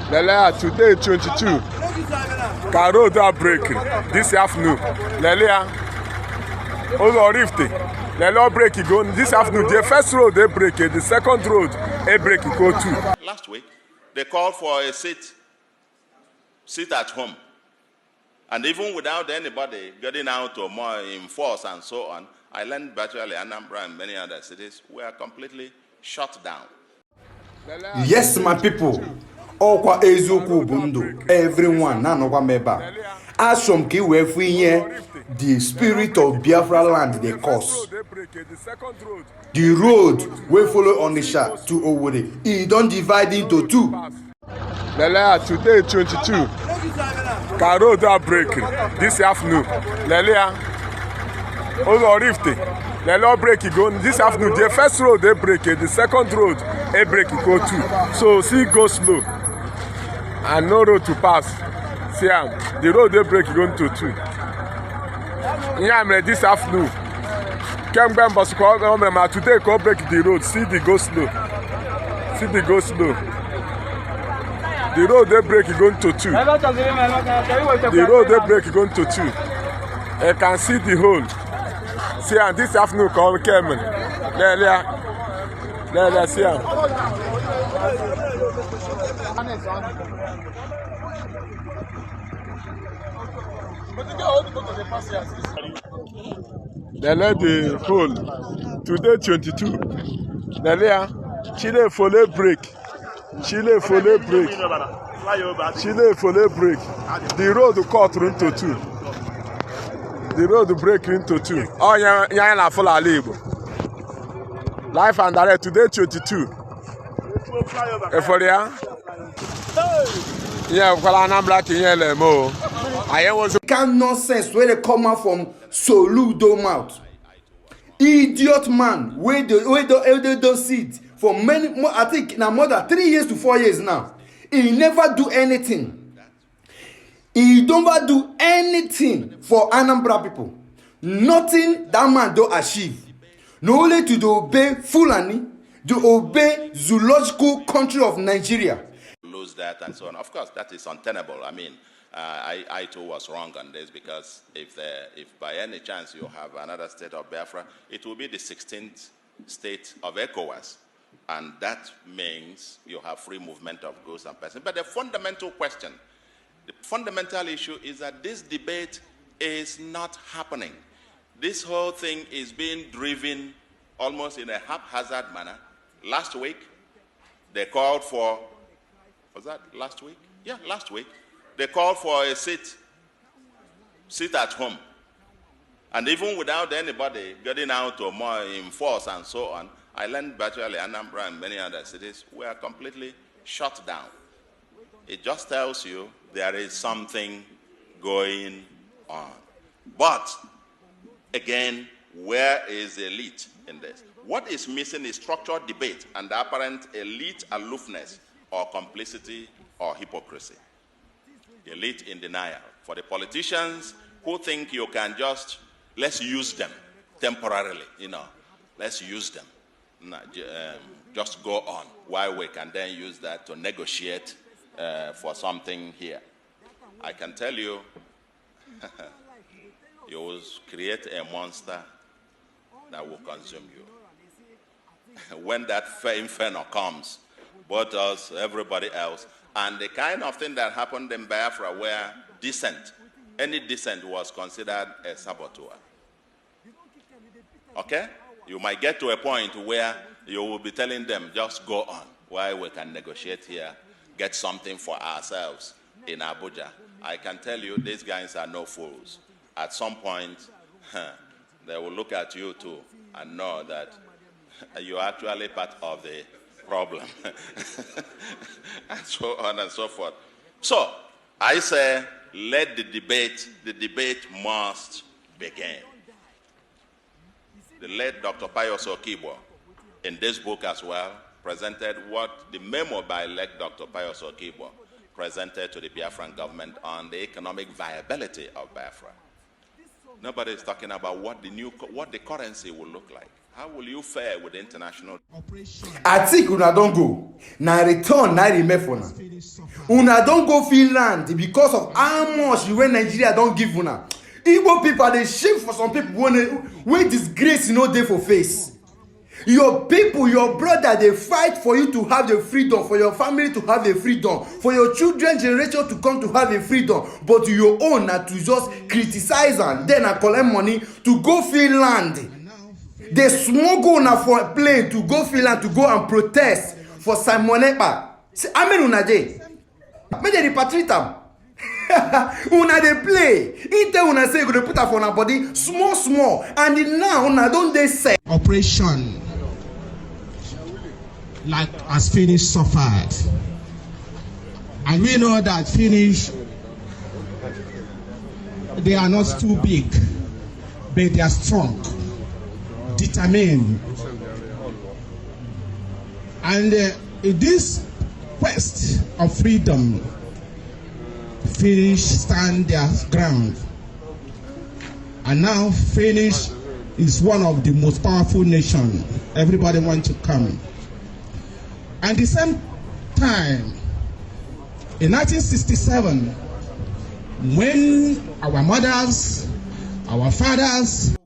Lelia, today 22. Car road are breaking this afternoon. Lelia, over Rift. Lelia break go this afternoon. The first road they break it, the second road they break it go too. Last week, they called for a sit at home. And even without anybody getting out to more in force and so on, I learned virtually Anambra and many other cities were completely shut down. Yes, my people. Okwa eziokwu bụ ndụ. Everyone na nọkwa meba. Asom ki we here the spirit of Biafra land they cause. The road we follow on the Onisha to Owerri, it don't divide into two. Lelia, today 22. Car road are breaking this afternoon. Lelia, over Rift. Lelia break it go this afternoon. The first road they break it, the second road they break it go too. So see go slow. And no road to pass. See the road they break it going to two. Yeah, this afternoon. Can't remember today go break the road. See the go slow. See the go slow. The road they break is going to two. The road they break is going to two. You can see the hole. See, and this afternoon come coming. There, see. They let the hole. Today 22. There, Chile follow break. Chile follow break. Chile follow break. The road cut into two. The road break into two. Oh, yeah, na full alibo. Life and direct today 22. For ya? Yeah, because Anambra kinyele mo. I was Kind nonsense where they come out from Soludo mouth. Idiot man, where they don't see it. For many more, I think now more than 3 years to 4 years now. He never do anything. He don't do anything for Anambra people. Nothing that man do achieve. No only to obey Fulani, to obey zoological country of Nigeria. Lose that and so on. Of course, that is untenable. I mean, I too was wrong on this because if by any chance you have another state of Biafra, it will be the 16th state of ECOWAS. And that means you have free movement of goods and persons. But the fundamental question, the fundamental issue is that this debate is not happening. This whole thing is being driven almost in a haphazard manner. Last week, they called for, was that last week? Yeah, last week. They called for a sit at home. And even without anybody getting out to more in force and so on, I learned virtually Anambra and many other cities were completely shut down. It just tells you there is something going on. But, again, where is the elite in this? What is missing is structured debate and the apparent elite aloofness or complicity or hypocrisy. Elite in denial. For the politicians who think you can just, let's use them temporarily, let's use them. Just go on, while we can then use that to negotiate for something here. I can tell you, you will create a monster that will consume you. When that inferno comes, both us, everybody else, and the kind of thing that happened in Biafra where dissent, any dissent was considered a saboteur. Okay? You might get to a point where you will be telling them, just go on, while we can negotiate here, get something for ourselves in Abuja. I can tell you, these guys are no fools. At some point, they will look at you too and know that you're actually part of the problem. And so on and so forth. So, I say, let the debate must begin. The late Dr. Pius Okibo, in this book as well, presented what the memo by late Dr. Pius Okibo presented to the Biafran government on the economic viability of Biafra. Nobody is talking about what the currency will look like, how will you fare with the international? I think una don go. Na return na remain for una. Una don go Finland because of how much wey Nigeria don give una. Igbo people dey shame for some people wey disgrace no dey for face. Your people, your brother, they fight for you to have the freedom, for your family to have the freedom, for your children generation to come to have the freedom. But your own na to just criticize and then collect money to go Finland. They smuggle na for a plane to go Finland to go and protest for Simon Ekpa. I mean una dey. Make they repatriate am. Una dey play. Intel una say you go put am for una body small and now una don dey set. Operation like as Finnish suffered, and we know that Finnish, they are not too big, but they are strong, determined, and in this quest of freedom, Finnish stand their ground, and now Finnish is one of the most powerful nations. Everybody wants to come. And at the same time, in 1967, when our mothers, our fathers